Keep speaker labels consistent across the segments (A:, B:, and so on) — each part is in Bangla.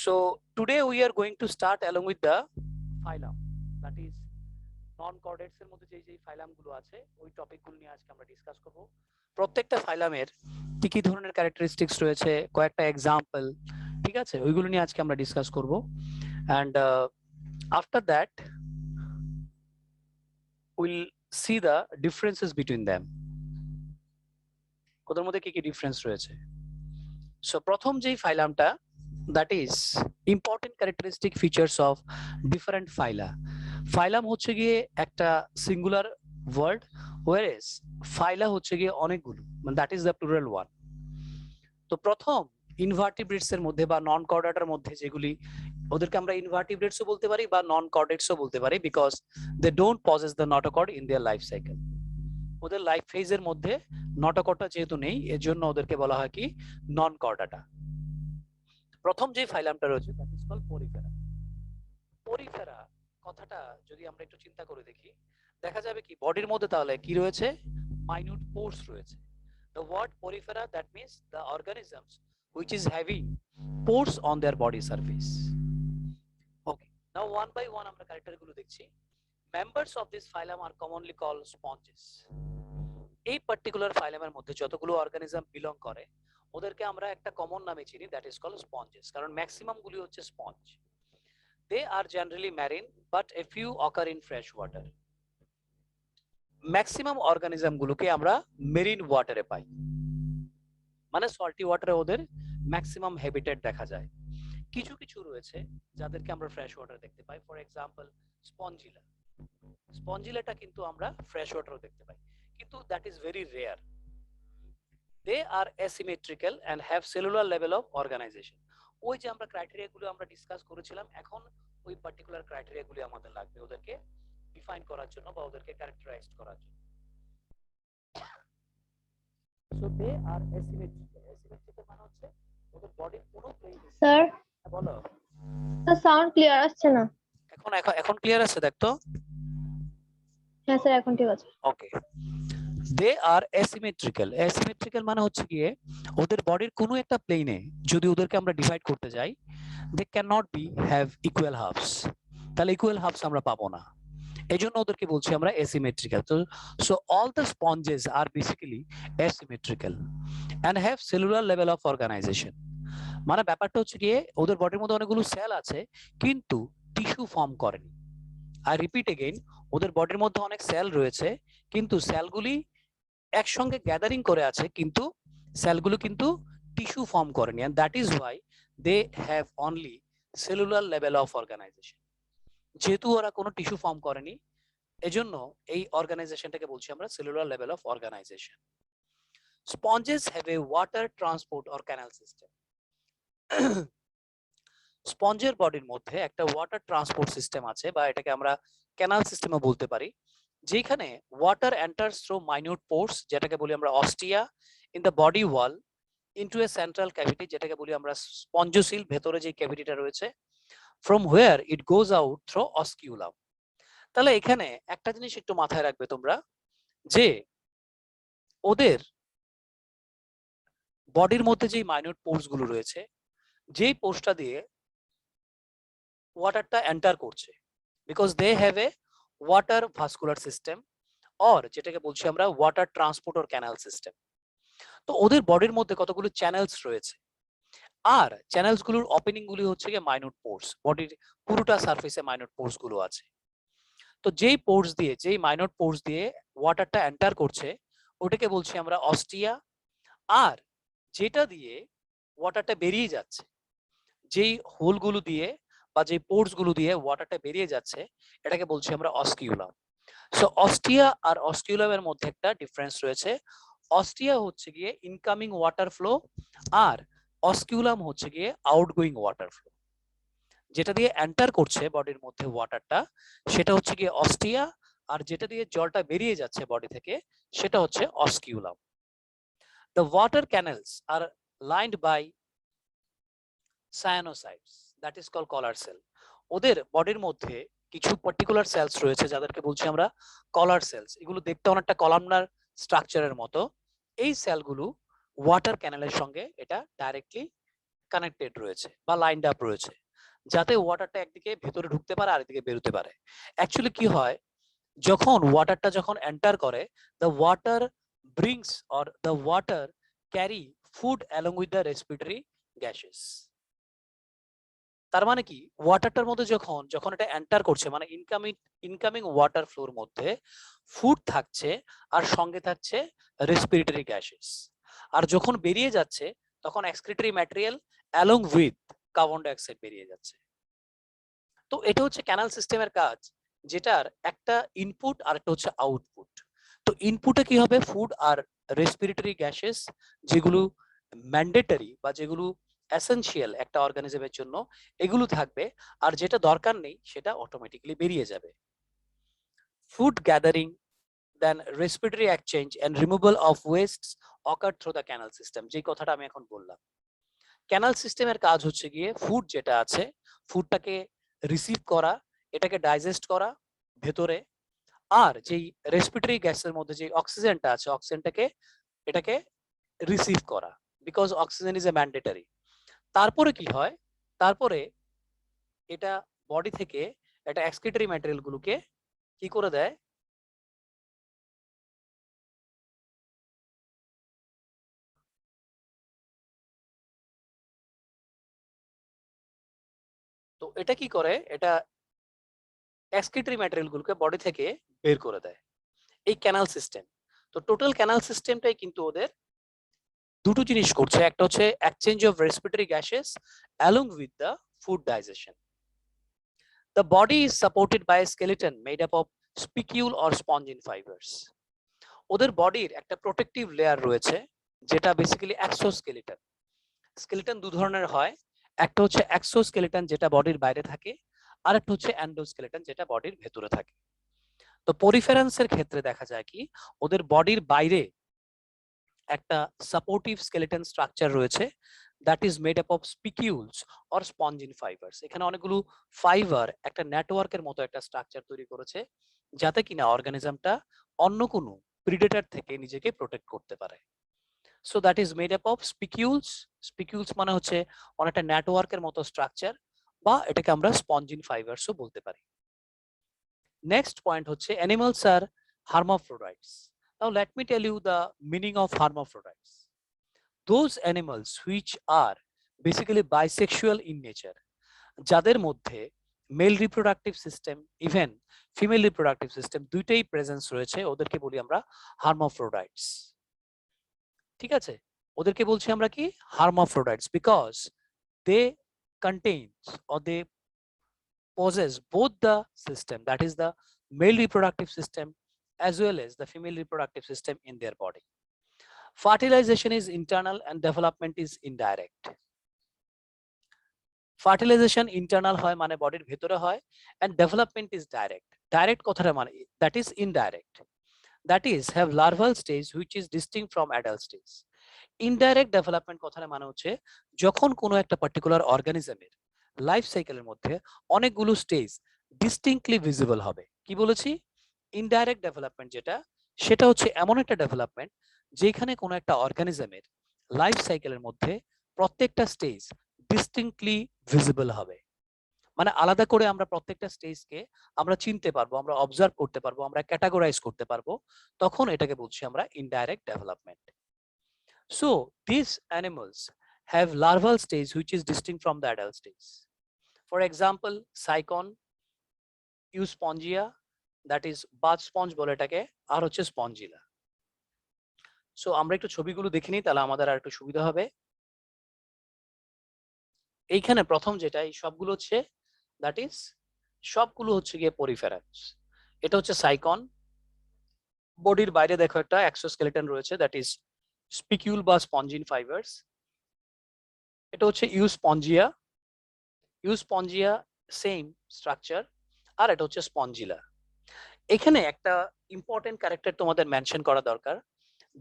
A: So today we are going to start along with the phylum, that is non-chordates এর মধ্যে যে ফাইলাম গুলো আছে ওই টপিক গুলো নিয়ে আজকে আমরা ডিসকাস করব। প্রত্যেকটা ফাইলামের কি কি ধরনের ক্যারেক্টারিস্টিক্স রয়েছে, কয়েকটা এক্সাম্পল, ঠিক আছে, ওইগুলো নিয়ে আজকে আমরা ডিসকাস করব। and after that we'll see the differences between them, ওদের মধ্যে কি কি ডিফারেন্স রয়েছে। সো প্রথম যেই ফাইলামটা, that is important characteristic features of different phyla. ফাইলাম হচ্ছে গিয়ে একটা সিঙ্গুলার ওয়ার্ড, whereas ফাইলা হচ্ছে গিয়ে অনেকগুলো, মানে that is the plural one. তো প্রথম ইনভার্টিব্রেটস এর মধ্যে বা নন কর্ডেটের মধ্যে যেগুলি, ওদেরকে আমরা ইনভার্টিব্রেটসও বলতে পারি বা নন কর্ডেটসও বলতে পারি, because they don't possess the notochord in their life cycle. ওদের লাইফ ফেজের মধ্যে নটোকর্ডটা যেহেতু নেই, এর জন্য ওদেরকে বলা হয় কি নন কর্ডাটা। প্রথম যে ফাইলামটা রয়েছে that is called Porifera. Porifera কথাটা যদি আমরা একটু চিন্তা করে দেখি, দেখা যাবে কি বডির মধ্যে তাহলে কি রয়েছে, মাইনিউট পোরস রয়েছে। The word porifera, that means the organisms which is having pores on their body surface. Okay, now one by one আমরা ক্যারেক্টার গুলো দেখছি। Members of this phylum are commonly called sponges. এই পার্টিকুলার ফাইলামের মধ্যে যতগুলো অর্গানিজম বিলং করে ওদেরকে আমরা একটা কমন নামে চিনি, দ্যাট ইজ কল্ড স্পঞ্জেস, কারণ ম্যাক্সিমাম গুলি হচ্ছে sponge. They are generally marine, but a few occur in fresh water. Maximum organism গুলোকে আমরা মেরিন ওয়াটারে পাই, মানে সল্টি ওয়াটারে ওদের ম্যাক্সিমাম হ্যাবিটেট দেখা যায়। কিছু কিছু রয়েছে যাদেরকে আমরা ফ্রেশ ওয়াটার দেখতে পাই, ফর এক্সাম্পল স্পঞ্জিলা। স্পঞ্জিলাটা কিন্তু আমরা ফ্রেশ ওয়াটারও দেখতে পাই, কিন্তু that is very rare. They are asymmetrical and have cellular level of organisation. ওই যে আমরা ক্রাইটেরিয়া গুলো আমরা ডিসকাস করেছিলাম, এখন ওই পার্টিকুলার ক্রাইটেরিয়া গুলো আমাদের লাগবে ওদেরকে ডিফাইন করার জন্য বা ওদেরকে ক্যারেক্টারাইজ করার জন্য। So they are asymmetrical. Asymmetrical মানে হচ্ছে ওদের বডির কোনো প্লেন।
B: স্যার
A: বলো।
B: স্যার সাউন্ড ক্লিয়ার আসছে না।
A: এখন এখন এখন ক্লিয়ার আছে, দেখ তো।
B: হ্যাঁ স্যার এখন ঠিক আছে।
A: ওকে, দে আর অ্যাসিমেট্রিক্যাল। অ্যাসিমেট্রিক্যাল মানে হচ্ছে গিয়ে ওদের বডির কোনো একটা প্লেনে যদি ওদেরকে আমরা ডিভাইড করতে যাই, they can not be have equal halves, তাহলে ইকুয়াল হাফস আমরা পাবো না, এজন্য ওদেরকে বলছি আমরা অ্যাসিমেট্রিক্যাল। তো so all the sponges are basically asymmetrical and have cellular level of organization. মানে ব্যাপারটা হচ্ছে গিয়ে ওদের বডির মধ্যে অনেকগুলো সেল আছে কিন্তু টিস্যু ফর্ম করেনি। আই রিপিট এগেইন, ওদের বডির মধ্যে অনেক সেল রয়েছে কিন্তু সেলগুলি একসঙ্গে গ্যাদারিং করে আছে, কিন্তু সেলগুলো কিন্তু টিস্যু ফর্ম করেনি, and that is why they have only cellular level of organisation. যেহেতু ওরা কোনো টিস্যু ফর্ম করেনি, এজন্য এই অর্গানাইজেশনটাকে বলছি আমরা cellular level of organization. Sponges have a water transport or canal system. স্পঞ্জের বডির মধ্যে একটা ওয়াটার ট্রান্সপোর্ট সিস্টেম আছে, বা এটাকে আমরা ক্যানাল সিস্টেমও বলতে পারি, যেখানে water enters through minute pores, যেটাকে বলি আমরা ostia, in the body wall into a central cavity, যেটাকে বলি আমরা স্পঞ্জোসিল, ভেতরে যে ক্যাভিটিটা রয়েছে, from where it goes out through osculum. তাহলে এখানে একটা জিনিস একটু মাথায় রাখবে তোমরা, যে ওদের বডির মধ্যে যে মাইনিউট পোরস গুলো রয়েছে, যেই পোরসটা দিয়ে ওয়াটারটা এন্টার করছে, because they have a water vascular system, or যেটাকে বলছি আমরা water transport or canal system. তো ওদের বডির মধ্যে কতগুলো চ্যানেলস রয়েছে, আর চ্যানেলস গুলোর ওপেনিং গুলি হচ্ছে গিয়ে মাইনিউট পোরস। বডির পুরোটা সারফেসে মাইনিউট পোরস গুলো আছে। তো যেই পোরস দিয়ে, যেই মাইনিউট পোরস দিয়ে ওয়াটারটা এন্টার করছে, ওটাকে বলছি আমরা অস্টিয়া। আর যেটা দিয়ে ওয়াটারটা বেরিয়ে যাচ্ছে, যেই হোলগুলো দিয়ে বা যে পোর্স গুলো দিয়ে ওয়াটারটা বেরিয়ে যাচ্ছে, এটাকে বলছি আমরা অস্কিউলাম। সো অস্টিয়া আর অস্কিউলামের মধ্যে একটা ডিফারেন্স রয়েছে। অস্টিয়া হচ্ছে গিয়ে ইনকামিং ওয়াটার ফ্লো, আর অস্কিউলাম হচ্ছে গিয়ে আউটগোয়িং ওয়াটার ফ্লো। যেটা দিয়ে এন্টার করছে বডির মধ্যে ওয়াটারটা, সেটা হচ্ছে গিয়ে অস্টিয়া, আর যেটা দিয়ে জলটা বেরিয়ে যাচ্ছে বডি থেকে, সেটা হচ্ছে osculum. The water canals are lined by choanocytes, that is called collar cell. ওদের বডির মধ্যে কিছু পার্টিকুলার সেলস রয়েছে যাদেরকে বলছি আমরা কলার সেলস। এগুলো দেখতে অনেকটা কলামনার স্ট্রাকচারের মতো। এই সেলগুলো ওয়াটার ক্যানেলের সঙ্গে এটা ডাইরেক্টলি কানেক্টেড রয়েছে বা লাইনড আপ রয়েছে, যাতে ওয়াটারটা একদিকে ভেতরে ঢুকতে পারে আর একদিকে বেরোতে পারে। অ্যাকচুয়ালি কি হয়, যখন ওয়াটারটা যখন এন্টার করে, the water brings or the water carry food along with the respiratory gases. তার মানে কি, ওয়াটারটার মধ্যে যখন যখন এটা এন্টার করছে, মানে ইনকামিং ওয়াটার ফ্লোর মধ্যে ফুড থাকছে আর সঙ্গে থাকছে রেসপিরেটরি গ্যাসেস, আর যখন বেরিয়ে যাচ্ছে তখন excretory material along with carbon dioxide বেরিয়ে যাচ্ছে। তো এটা হচ্ছে ক্যানাল সিস্টেমের কাজ, যেটার একটা ইনপুট আর একটা হচ্ছে আউটপুট। তো ইনপুটে কি হবে, ফুড আর রেসপিরেটরি গ্যাসেস, যেগুলো ম্যান্ডেটরি বা যেগুলো এসেনশিয়াল একটা অর্গানিজমের জন্য, এগুলো থাকবে, আর যেটা দরকার নেই সেটা অটোমেটিক্যালি বেরিয়ে যাবে। Food gathering, then respiratory exchange and removal of wastes occur through the canal system, যে কথাটা আমি এখন বললাম। ক্যানাল সিস্টেমের কাজ হচ্ছে গিয়ে ফুড যেটা আছে, ফুডটাকে রিসিভ করা, এটাকে ডাইজেস্ট করা ভেতরে, আর যেই রেসপিরেটরি গ্যাসের মধ্যে যে অক্সিজেনটা আছে, অক্সিজেনটাকে এটাকে রিসিভ করা, because oxygen is a mandatory. তারপরে কি হয়, তারপরে এটা বডি থেকে এটা এক্সক্রিটরি ম্যাটেরিয়াল গুলোকে কি করে দেয়, তো এটা কি করে, এটা এক্সক্রিটরি ম্যাটেরিয়াল গুলোকে বডি থেকে বের করে দেয়, এই ক্যানাল সিস্টেম। তো টোটাল ক্যানাল সিস্টেমটাই কিন্তু ওদের দুটো জিনিস করছে, একটা হচ্ছে exchange of respiratory gases along with the food digestion. The body is supported by a skeleton made up of spicule or spongin fibers. ওদের বডির একটা প্রোটেক্টিভ লেয়ার রয়েছে, যেটা বেসিক্যালি এক্সোস্কেলিটন। স্কেলিটন দু ধরনের হয়, একটা হচ্ছে এক্সোস্কেলিটন যেটা বডির বাইরে থাকে, আর একটা হচ্ছে এন্ডোস্কেলিটন যেটা বডির ভেতরে থাকে। তো পরিফেরেন্সের ক্ষেত্রে দেখা যায় কি, ওদের বডির বাইরে একটা সাপোর্টিভ স্কেলেটন স্ট্রাকচার রয়েছে, that is made up of spicules or spongin fibres. এখানে অনেকগুলো ফাইবার একটা নেটওয়ার্কের মতো একটা স্ট্রাকচার তৈরি করেছে, যাতে কিনা অর্গানিজমটা অন্য কোনো প্রিডেটর থেকে নিজেকে প্রোটেক্ট করতে পারে। So that is made up of spicules. Spicules মানে হচ্ছে অনেকটা নেটওয়ার্কের মতো স্ট্রাকচার, বা এটাকে আমরা স্পঞ্জিন ফাইবারসও বলতে পারি। নেক্সট পয়েন্ট হচ্ছে animals R hermaphrodites. Now let me tell you the meaning of hermaphrodites. Those animals which are basically bisexual in nature, যাদের মধ্যে mail reproductive system even female reproductive system দুইটাই প্রেজেন্স রয়েছে, ওদেরকে বলি আমরা হার্মাফ্রোডাইটস। ঠিক আছে, ওদেরকে বলছি আমরা কি, hermaphrodites, because they contains or they possess both the system, that is the male reproductive system as well as the female reproductive system in their body. Fertilization is internal and development is indirect. Fertilization internal হয় মানে বডির ভেতরে হয়, and development is direct. Direct কথাটা মানে that is indirect. That is have larval stage which is distinct from adult stage. Indirect development কথাটা মানে হচ্ছে যখন কোনো একটা পার্টিকুলার অর্গানিজমের লাইফ সাইকেলের মধ্যে অনেকগুলো স্টেজ ডিস্টিংক্টলি ভিজিবল হবে। কি বলেছি, ইনডাইরেক্ট ডেভেলপমেন্ট যেটা, সেটা হচ্ছে এমন একটা ডেভেলপমেন্ট যেখানে কোনো একটা অর্গানিজমের লাইফ সাইকেলের মধ্যে প্রত্যেকটা স্টেজ ডিস্টিংক্টলি ভিজিবল হবে, মানে আলাদা করে আমরা প্রত্যেকটা স্টেজকে আমরা চিনতে পারবো, আমরা অবজার্ভ করতে পারবো, আমরা ক্যাটাগরাইজ করতে পারবো, তখন এটাকে বলছি আমরা indirect development. So these animals have larval stage which is distinct from the adult stage. For example, Cycon, Euspongia, that is bath sponge বলে এটাকে, আর হচ্ছে Spongilla. So আমরা একটু ছবিগুলো দেখে নিই, তাহলে আমাদের আর একটু সুবিধা হবে। এইখানে প্রথম যেটা, এই সবগুলো হচ্ছে that is সবগুলো হচ্ছে গিয়ে পরিফেরেন্স। এটা হচ্ছে সাইকন, বডির বাইরে দেখো একটা এক্সোস্কেলেটন রয়েছে, দ্যাট ইজ স্পিকিউল বা স্পঞ্জিন ফাইবারস। এটা হচ্ছে ইউস্পঞ্জিয়া, ইউস্পঞ্জিয়া সেম স্ট্রাকচার, আর এটা হচ্ছে স্পঞ্জিলা। এখানে একটা ইম্পর্টেন্ট ক্যারেক্টার তোমাদের মেনশন করা দরকার,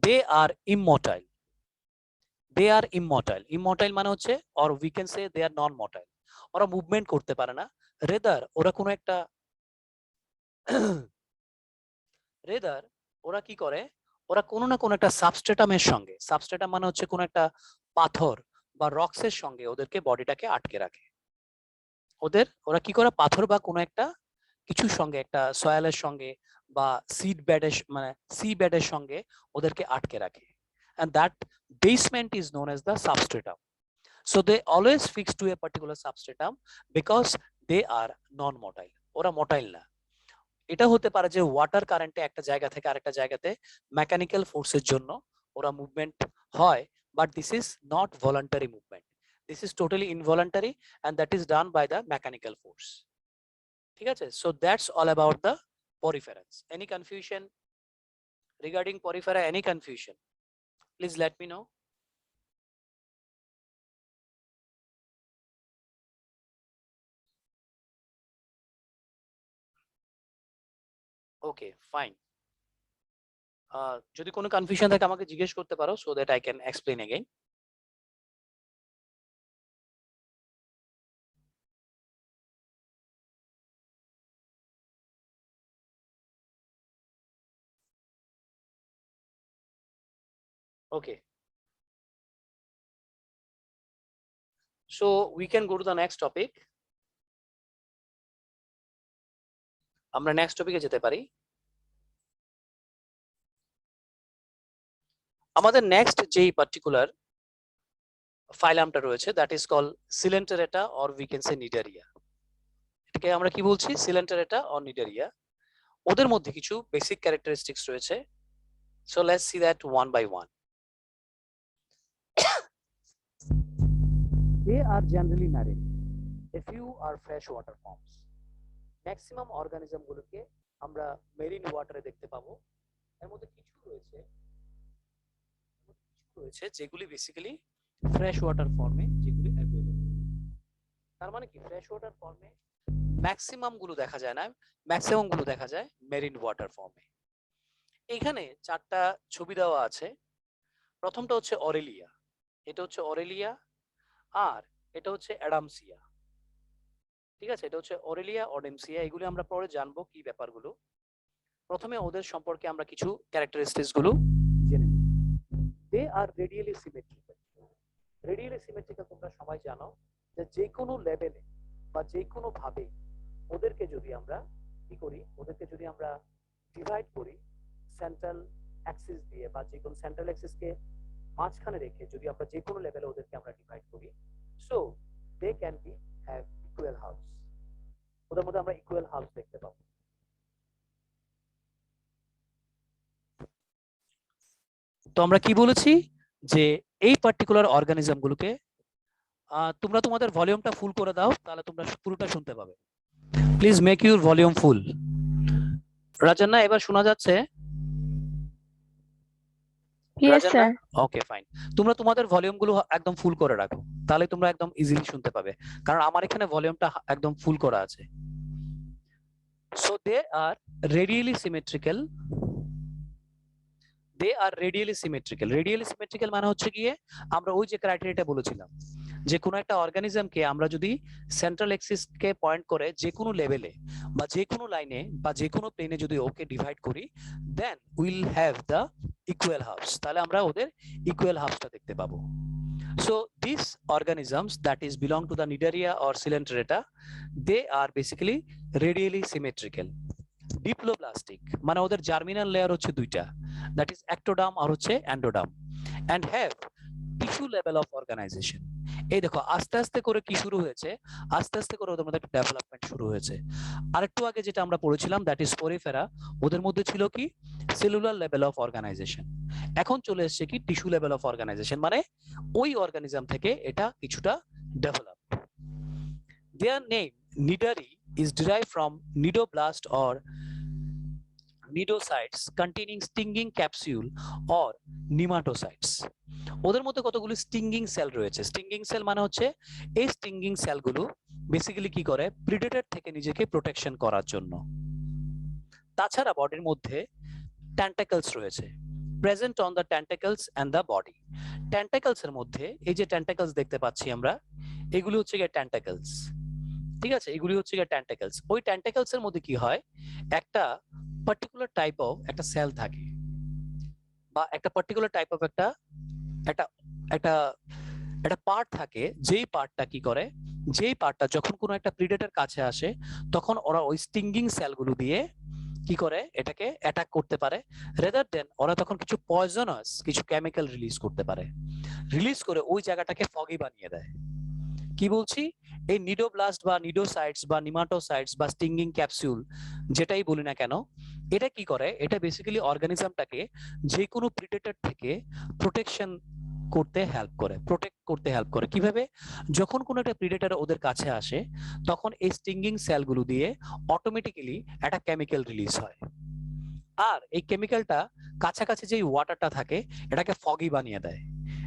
A: দে আর ইমমর্টাইল। দে আর ইমমর্টাইল, ইমমর্টাইল মানে হচ্ছে অর উই ক্যান সে দে আর নন মর্টাইল। ওরা মুভমেন্ট করতে পারে না, রেদার ওরা কোনো একটা রেদার ওরা কি করে, ওরা কোনো না কোনো একটা সাবস্ট্রেটামের সঙ্গে, সাবস্ট্রেটাম মানে হচ্ছে কোনো একটা পাথর বা রক্সের সঙ্গে ওদেরকে বডিটাকে আটকে রাখে। ওরা কি করে, পাথর বা কোনো একটা কিছুর সঙ্গে, একটা সয়েলের সঙ্গে বা সি বেডের সঙ্গে ওদেরকে আটকে রাখে। and that basement is known as the substratum. So they always fix to a particular substratum because they are non-motile. ওরা motile না। এটা হতে পারে যে ওয়াটার কারেন্টে একটা জায়গা থেকে আরেকটা জায়গাতে মেকানিক্যাল ফোর্সের জন্য ওরা মুভমেন্ট হয়, but this is not voluntary movement, this is totally involuntary and that is done by the mechanical force. ঠিক আছে, so that's all about the poriferans. Any confusion regarding porifera? Any confusion? Please let me know. Okay, fine. যদি কোনো কনফিউশন থাকে আমাকে জিজ্ঞেস করতে পারো, so that I can explain again. Okay. So we can go to the next topic. আমরা নেক্সট টপিকে যেতে পারি। আমাদের নেক্সট যেই পার্টিকুলার ফাইলামটা রয়েছে that is call Coelenterata or we can say Cnidaria. এটাকে আমরা কি বলছি? Coelenterata or Cnidaria. ওদের মধ্যে কিছু বেসিক ক্যারেক্টারিস্টিক্স রয়েছে। So let's see that one by one. They are generally marine. A few are freshwater forms. Maximum organism গুলোকে আমরা মেরিন ওয়াটারে দেখতে পাবো। এর মধ্যে কিছু রয়েছে যেগুলি বেসিক্যালি ফ্রেশ ওয়াটার ফর্মে, যেগুলি অ্যাভেলেবল। তার মানে কি, ফ্রেশ ওয়াটার ফর্মে ম্যাক্সিমাম গুলো দেখা যায় না, ম্যাক্সিমাম গুলো দেখা যায় মেরিন ওয়াটার ফর্মে। এখানে চারটা ছবি দেওয়া আছে। প্রথমটা হচ্ছে অরেলিয়া, এটা হচ্ছে অরেলিয়া, আর এটা হচ্ছে অ্যাডামসিয়া। ঠিক আছে, এটা হচ্ছে অরেলিয়া, অডেমসিয়া। এগুলো আমরা পরে জানবো কি ব্যাপারগুলো। প্রথমে ওদের সম্পর্কে আমরা কিছু ক্যারেক্টারিস্টিক্স গুলো জেনে নিই। দে are radially symmetrical. Radially symmetrical তোমরা সবাই জানো যে যে কোনো লেভেলে বা যে কোনো ভাবে ওদেরকে যদি আমরা কি করি, ওদেরকে যদি আমরা ডিভাইড করি সেন্ট্রাল অ্যাক্সিস দিয়ে, বা যে কোনো সেন্ট্রাল অ্যাক্সিসকে মাঝখানে রেখে যদি আমরা যে কোনো লেভেলে ওদেরকে আমরা ডিভাইড করি, so they can be have equal halves. ওদের মধ্যে আমরা ইকুয়াল হাউস দেখতে পাবো। তো আমরা কি বলেছি যে এই পার্টিকুলার অর্গানিজম গুলোকে তোমরা তোমাদের ভলিউমটা ফুল করে দাও, তাহলে তোমরা পুরোটা শুনতে পাবে। প্লিজ মেক ইউর ভলিউম ফুল। রাজান্না, এবার শোনা যাচ্ছে? রাজান্না, ওকে ফাইন। তোমরা তোমাদের ভলিউম গুলো একদম ফুল করে রাখো, তাহলে তোমরা একদম ইজিলি শুনতে পাবে, কারণ আমার এখানে ভলিউমটা একদম ফুল করা আছে। So they are radially symmetrical. They are radially symmetrical. Radially symmetrical মানে হচ্ছে গিয়ে আমরা ওই যে ক্রাইটেরিয়াটা বলেছিলাম যে কোনো একটা অর্গানিজমকে আমরা যদি সেন্ট্রাল অ্যাক্সিসকে পয়েন্ট করে যে কোনো লেভেলে বা যে কোনো লাইনে বা যে কোনো প্লেনে যদি ওকে ডিভাইড করি, then will have the equal halves. তাহলে আমরা ওদের ইকুয়াল হাফসটা দেখতে পাবো। So these organisms that is belong to the Cnidaria or Coelenterata, they are basically radially symmetrical. ডিপ্লোপ্লাস্টিক মানে ওদের জার্মিনাল লেয়ার হচ্ছে দুইটা, দ্যাট ইজ অ্যাক্টোডার্ম আর হচ্ছে endoderm, and have tissue level of organization. এই দেখো আস্তে আস্তে করে কি শুরু হয়েছে, আস্তে আস্তে করে ওদের মধ্যে একটা ডেভেলপমেন্ট শুরু হয়েছে। আর একটু আগে যেটা আমরা পড়েছিলাম দ্যাট ইজ পরিফেরা, ওদের মধ্যে ছিল কি সেলুলার লেভেল অফ অর্গানাইজেশন। এখন চলে এসেছে কি টিস্যু লেভেল অফ অর্গানাইজেশন, মানে ওই অর্গানিজম থেকে এটা কিছুটা develop. Their name Nidari is derived from nidoblast or nidocytes containing stinging capsule or nematocytes. ওদের মধ্যে কতগুলো স্টিঙ্গিং সেল রয়েছে। স্টিঙ্গিং সেল মানে হচ্ছে এই স্টিঙ্গিং সেলগুলো বেসিক্যালি কি করে, প্রিডেটর থেকে নিজেকে প্রোটেকশন করার জন্য। তাছাড়া বডির মধ্যে ট্যান্টাকলস রয়েছে, present on the tentacles and the body. Tentacles এর মধ্যে এই যে ট্যান্টাকলস দেখতে পাচ্ছি আমরা, এগুলো হচ্ছে গিয়ে ট্যান্টাকলস। ঠিক আছে, এগুলি হচ্ছে গিয়ে ট্যান্টাকলস। ওই ট্যান্টাকলস এর মধ্যে কি হয়, একটা পার্টিকুলার টাইপ অফ একটা সেল থাকে, বা একটা পার্টিকুলার টাইপ অফ একটা একটা একটা একটা পার্ট থাকে, যেই পার্টটা কি করে, যেই পার্টটা যখন কোনো একটা প্রিডেটর কাছে আসে তখন ওরা ওই স্টিঙ্গিং সেলগুলো দিয়ে কি করে এটাকে অ্যাটাক করতে পারে, রেদার দেন ওরা তখন কিছু পয়জনাস কিছু কেমিক্যাল রিলিজ করতে পারে, রিলিজ করে ওই জায়গাটাকে ফগি বানিয়ে দেয়। কি বলছি, এই নিডোব্লাস্ট বা নিডোসাইটস বা নিমাটোসাইটস বা স্টিঙ্গিং ক্যাপসুল যেটাই বলি না কেন, এটা কি করে, এটা বেসিক্যালি অর্গানিজমটাকে যে কোনো প্রিডেটর থেকে প্রোটেকশন করতে হেল্প করে, প্রোটেক্ট করতে হেল্প করে। কিভাবে, যখন কোনো একটা প্রিডেটর ওদের কাছে আসে তখন এই স্টিঙ্গিং সেলগুলো দিয়ে অটোমেটিক্যালি একটা কেমিক্যাল রিলিজ হয়, আর এই কেমিক্যালটা কাছাকাছি যে ওয়াটারটা থাকে এটাকে ফগি বানিয়ে দেয়।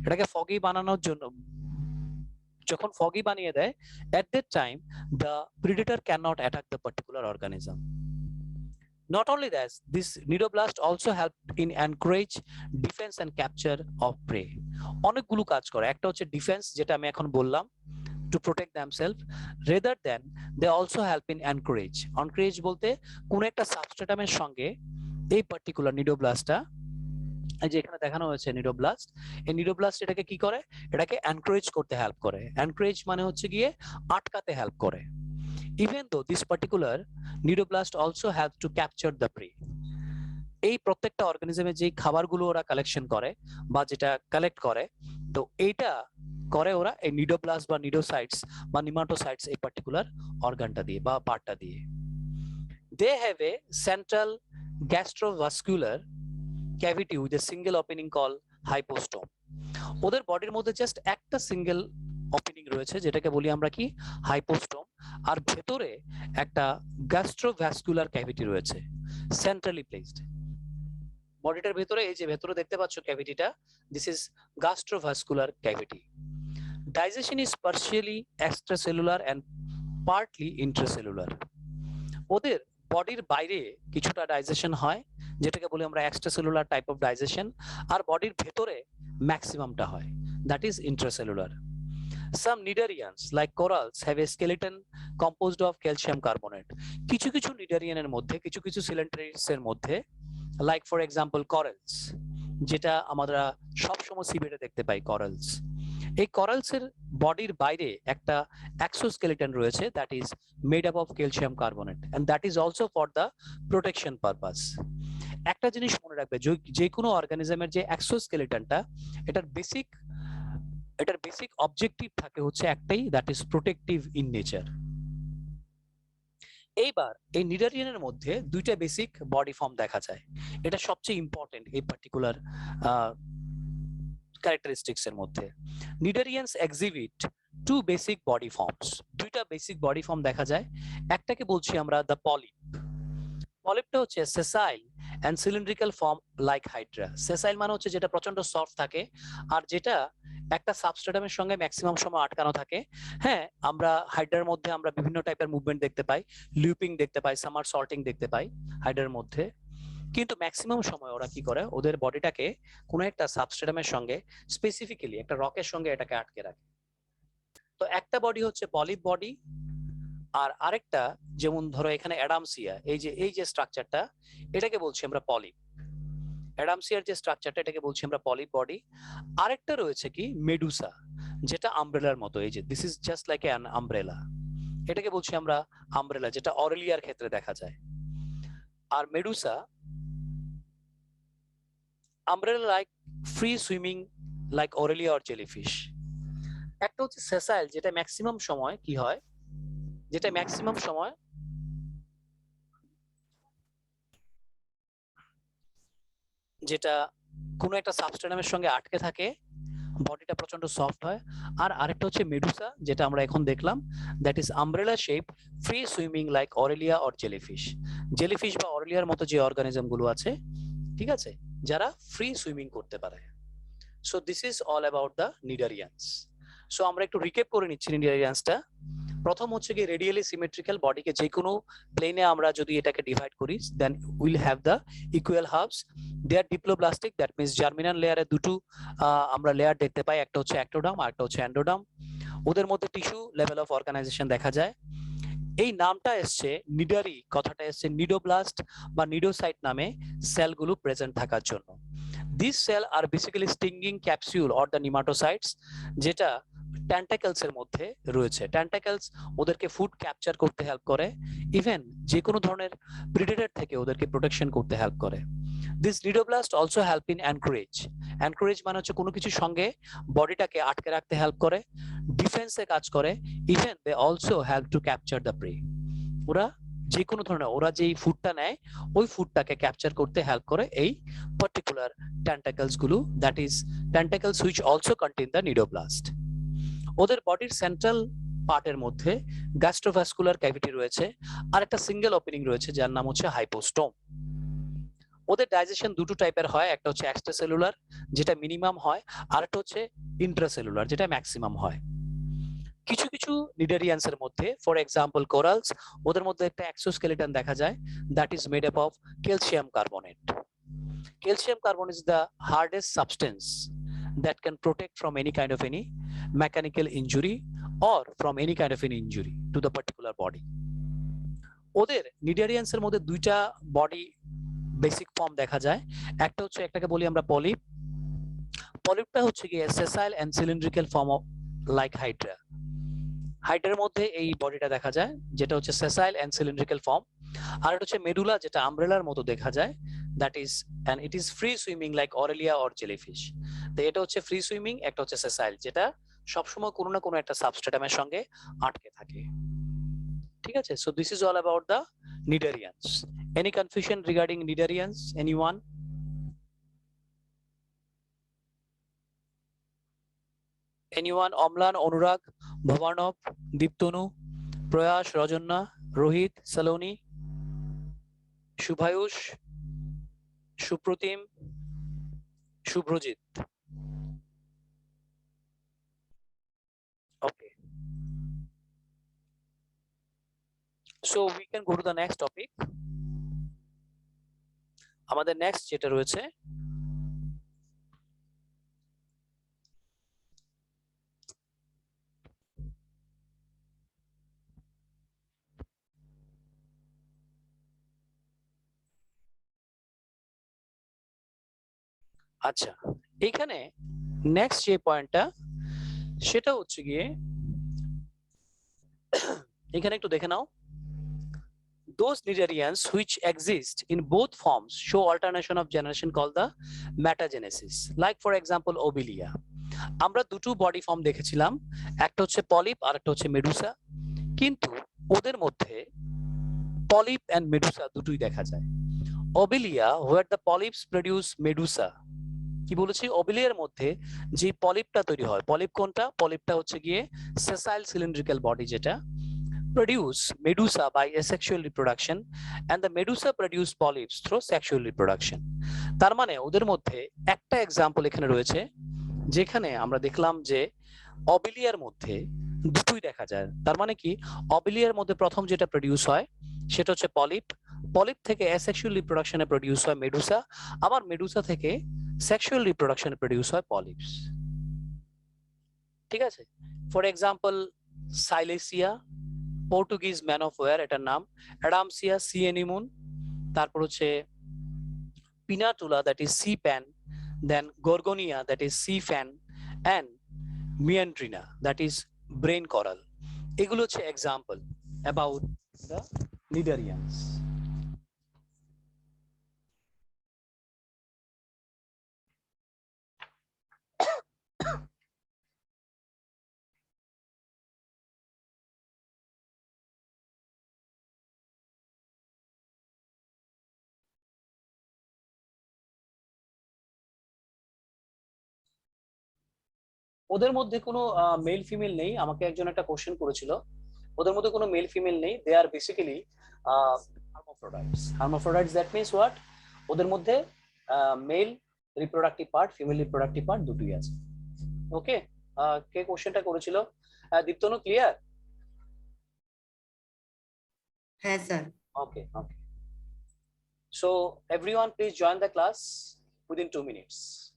A: এটাকে ফগি বানানোর জন্য, যখন ফগি বানিয়ে দেয়, at that time the predator cannot attack the particular organism. Not only that, this nidoblast also help in encourage defense and capture of prey. অনেকগুলো কাজ করে, একটা হচ্ছে ডিফেন্স যেটা আমি এখন বললাম, to protect themselves, rather than they also help in encourage বলতে কোন একটা সাবস্ট্রেটামের সঙ্গে এই পার্টিকুলার নিডোব্লাস্টটা, এই যে এখানে দেখানো হয়েছে নিডোব্লাস্ট, এই নিডোব্লাস্ট এটাকে কি করে, এটাকে এনকারেজ করতে হেল্প করে। এনকারেজ মানে হচ্ছে গিয়ে আটকাতে হেল্প করে। Even though this particular cnidoblast also help to capture the prey. এই প্রত্যেকটা অর্গানিজমে যে খাবারগুলো ওরা কালেকশন করে বা যেটা কালেক্ট করে, তো এইটা করে ওরা এই নিডোব্লাস্ট বা নিডোসাইটস বা নিমাটোসাইটস এই পার্টিকুলার অর্গানটা দিয়ে বা পার্টটা দিয়ে। They have a central gastrovascular cavity with a single opening call hypostome. ওদের বডির মধ্যে জাস্ট একটা সিঙ্গেল ওপেনিং রয়েছে যেটাকে বলি আমরা কি হাইপোস্টোম, আর ভেতরে একটা গ্যাস্ট্রোভাস্কুলার ক্যাভিটি রয়েছে, সেন্ট্রালি প্লেসড। বডিটার ভেতরে এই যে ভেতরে দেখতে পাচ্ছ ক্যাভিটিটা, this is gastrovascular cavity. Digestion is partially extracellular and partly intracellular. ওদের বডির বাইরে কিছুটা ডাইজেশন হয় যেটাকে বলি আমরা এক্সট্রাসেলুলার টাইপ অফ ডাইজেশন, আর বডির ভেতরে ম্যাক্সিমামটা হয়, that is intracellular. Some cnidarians like corals have a skeleton composed of calcium carbonate. কিছু কিছু নিডারিয়ানের মধ্যে, কিছু কিছু সিলেন্ট্রিস এর মধ্যে, লাইক ফর এক্সাম্পল করালস, যেটা আমরা সবসময় সিবেটে দেখতে পাই করালস, এই করালস এর বডির বাইরে একটা এক্সোস্কেলেটন রয়েছে that is made up of calcium carbonate, and that is also for the protection purpose. একটা জিনিস মনে রাখবে, যে কোনো অর্গানিজমের যে এক্সোস্কেলেটনটা, এটার বেসিক অবজেক্টিভ থাকে হচ্ছে একটাই, that is protective in nature. এইবার এই নিডারিয়ানের মধ্যে দুইটা বেসিক বডি ফর্ম দেখা যায়, এটা সবচেয়ে ইম্পর্টেন্ট এই পার্টিকুলার ক্যারেক্টারিস্টিক্স এর মধ্যে। Cnidarians exhibit two basic body forms, দুইটা বেসিক বডি ফর্ম দেখা যায়। একটাকে বলছি আমরা দ্য পলিপ। পলিপটা হচ্ছে sessile and cylindrical form like hydra. Sessile মানে হচ্ছে যেটা প্রচন্ড সফট থাকে আর যেটা একটা সাবস্ট্রেটামের সঙ্গে ম্যাক্সিমাম সময় আটকানো থাকে। হ্যাঁ, আমরা হাইড্রার মধ্যে আমরা বিভিন্ন টাইপের মুভমেন্ট দেখতে পাই, লুপিং দেখতে পাই, সামার সল্টিং দেখতে পাই হাইড্রার মধ্যে, কিন্তু ম্যাক্সিমাম সময় ওরা কি করে, ওদের বডিটাকে কোনো একটা সাবস্ট্রেটামের সঙ্গে, স্পেসিফিক্যালি একটা রকের সঙ্গে এটাকে আটকে রাখে। তো একটা বডি হচ্ছে পলিপ বডি, আর আরেকটা যেমন ধরো এখানে অ্যাডামসিয়া, এই যে স্ট্রাকচারটা, এটাকে বলছি আমরা পলিপ। অ্যাডামসিয়ার যে স্ট্রাকচারটা, এটাকে বলছি আমরা পলিপ বডি। আরেকটা রয়েছে কি মেডুসা, যেটা আমব্রেলার মতো, এই যে this is just like an umbrella, এটাকে বলছি আমরা আমব্রেলা, যেটা অরেলিয়ার ক্ষেত্রে দেখা যায়। আর medusa umbrella like free swimming like Aurelia or jellyfish. একটা হচ্ছে সেসাইল, যেটা ম্যাক্সিমাম সময় কি হয়, যেটা ম্যাক্সিমাম সময় যেটা কোনো একটা সাবস্ট্রেটামের সঙ্গে আটকে থাকে, বডিটা প্রচন্ড সফট হয়। আর আরেকটা হচ্ছে মেডুসা, যেটা আমরা এখন দেখলাম, that is umbrella shape, free swimming like Aurelia or jellyfish. Jellyfish বা অরেলিয়ার মতো যে অর্গানিজম গুলো আছে, ঠিক আছে, যারা ফ্রি সুইমিং করতে পারে। So this is all about the cnidarians. So আমরা একটু রিক্যাপ করে নিচ্ছি নিডারিয়ান্সটা। প্রথম হচ্ছে কি রেডিয়ালি সিমেট্রিক্যাল, বডিকে যে কোনো প্লেনে আমরা যদি এটাকে ডিভাইড করি, then will have the equal halves. They are diploblastic, that means germinal লেয়ারে দুটো আমরা লেয়ার দেখতে পাই, একটা হচ্ছে অ্যাক্টোডার্ম আর একটা হচ্ছে এন্ডোডার্ম। ওদের মধ্যে টিস্যু লেভেল অফ অর্গানাইজেশন দেখা যায়। এই নামটা এসছে, নিডারি কথাটা এসছে নিডোব্লাস্ট বা নিডোসাইট নামে সেলগুলো প্রেজেন্ট থাকার জন্য। These cells are basically stinging capsule or the nematocytes, যেটা ট্যান্টাকেলস এর মধ্যে রয়েছে। ট্যান্টাকেলস ওদেরকে ফুড ক্যাপচার করতে হেল্প করে, ইভেন যে কোনো ধরনের প্রিডেটর থেকে ওদেরকে প্রোটেকশন করতে হেল্প করে। This cnidoblast also help in anchorage. Anchorage মানে হচ্ছে কোনো কিছুর সঙ্গে বডিটাকে আটকে রাখতে হেল্প করে, ডিফেন্সে কাজ করে, even they also help to capture the prey. ওরা যে কোনো ধরনের, ওরা যেই ফুডটা নেয় ওই ফুডটাকে ক্যাপচার করতে হেল্প করে এই পার্টিকুলার ট্যান্টাকেলস গুলো, that is tentacles which also contain the cnidoblast. ওদের বডির সেন্ট্রাল পার্টের মধ্যে গ্যাস্ট্রোভাস্কুলার ক্যাভিটি রয়েছে, আর একটা সিঙ্গেল ওপেনিং রয়েছে যার নাম হচ্ছে হাইপোস্টোম। ওদের ডাইজেশন দুটো টাইপের হয়, একটা হচ্ছে এক্সট্রাসেলুলার যেটা মিনিমাম হয়, আর একটা হচ্ছে ইন্ট্রাসেলুলার যেটা ম্যাক্সিমাম হয়। কিছু কিছু নিডারিয়ান্স এর মধ্যে, ফর এক্সাম্পল কোরালস, ওদের মধ্যে একটা এক্সোস্কেলেটন দেখা যায়, that is made up of calcium carbonate. Calcium carbonate is the hardest substance that can protect from any kind of any mechanical injury or from any kind of an injury to the particular body. ওদের নিডারিয়ান্স এর মধ্যে দুইটা বডি বেসিক ফর্ম দেখা যায়। একটা হচ্ছে, একটাকে বলি আমরা পলিপ। পলিপটা হচ্ছে কি sessile and cylindrical form of like hydra. হাইড্রার মধ্যে এই বডিটা দেখা যায় যেটা হচ্ছে সেসাইল এন্ড সিলিন্ড্রিক্যাল ফর্ম। আর এটা হচ্ছে মেডুলা যেটা আমব্রেলার মতো দেখা যায়, that is and it is free swimming like Aurelia or jellyfish. তো এটা হচ্ছে ফ্রি সুইমিং, একটা হচ্ছে সেসাইল যেটা সবসময় কোনো না কোনো একটা সাবস্ট্রেটামের সঙ্গে আটকে থাকে। ঠিক আছে, so this is all about the cnidarians. Any confusion regarding cnidarians, anyone? Anyone? Amlan, Anurag, Bhabanab, Diptanu, Prayas, Rajanya, Rohit, Saloni, Shubhayush, Supratim, Shubhrajit? Okay, so we can go to the next topic. আমাদের নেক্সট যেটা রয়েছে, আচ্ছা এখানে নেক্সট যে পয়েন্টটা সেটা হচ্ছে গিয়ে, এখানে একটু দেখে নাও, those nidarians which exist in both forms show alternation of generation called the metagenesis, like for example obelia. আমরা দুটো বডি ফর্ম দেখেছিলাম, একটা হচ্ছে পলিপ আর একটা হচ্ছে মেডুসা, কিন্তু ওদের মধ্যে পলিপ এন্ড মেডুসা দুটোই দেখা যায়। ওবেলিয়া where the polyps produce medusa, কি বলেছি, ওবেলিয়ার মধ্যে যে পলিপটা তৈরি হয়, পলিপ কোনটা, পলিপটা হচ্ছে গিয়ে সেসাইল সিলিন্ড্রিক্যাল বডি যেটা produce medusa by asexual reproduction and the medusa produce polyps through sexual reproduction. তার মানে ওদের মধ্যে একটা এক্সাম্পল এখানে রয়েছে যেখানে আমরা দেখলাম যে অবেলিয়ার মধ্যে দুটোই দেখা যায়। তার মানে কি, অবেলিয়ার মধ্যে প্রথম যেটা প্রডিউস হয় সেটা হচ্ছে পলিপ, পলিপ থেকে অ্যাসেক্সুয়াল রিপ্রোডাকশনে প্রডিউস হয় মেডুসা, আবার মেডুসা থেকে সেক্সুয়াল রিপ্রোডাকশনে প্রডিউস হয় পলিপস। ঠিক আছে, ফর এক্সাম্পল সাইলেসিয়া, পর্তুগিজ ম্যান অফ ওয়্যার এটার নাম, অ্যাডামসিয়া সি এনিমুন, তারপর হচ্ছে Pennatula that is sea pen, then Gorgonia that is sea fan, and Meandrina that is brain coral. এগুলো হচ্ছে এক্সাম্পল অ্যাবাউট দ্য নিডারিয়ান্স। ওদের মধ্যে কোনো মেল ফিমেল নেই, আমাকে একজন একটা কোশ্চেন করেছিল, ওদের মধ্যে কোনো মেল ফিমেল নেই, দে আর বেসিক্যালি হার্মাফ্রোডাইটস। হার্মাফ্রোডাইটস দ্যাট মিন্স হোয়াট, ওদের মধ্যে mail reproductive part, female reproductive part দুটোই আছে। ওকে, কে কোশ্চেনটা করেছিল? দীপ্তনু, ক্লিয়ার?
C: হ্যাঁ sir.
A: Okay, okay. So everyone please join the class within 2 minutes.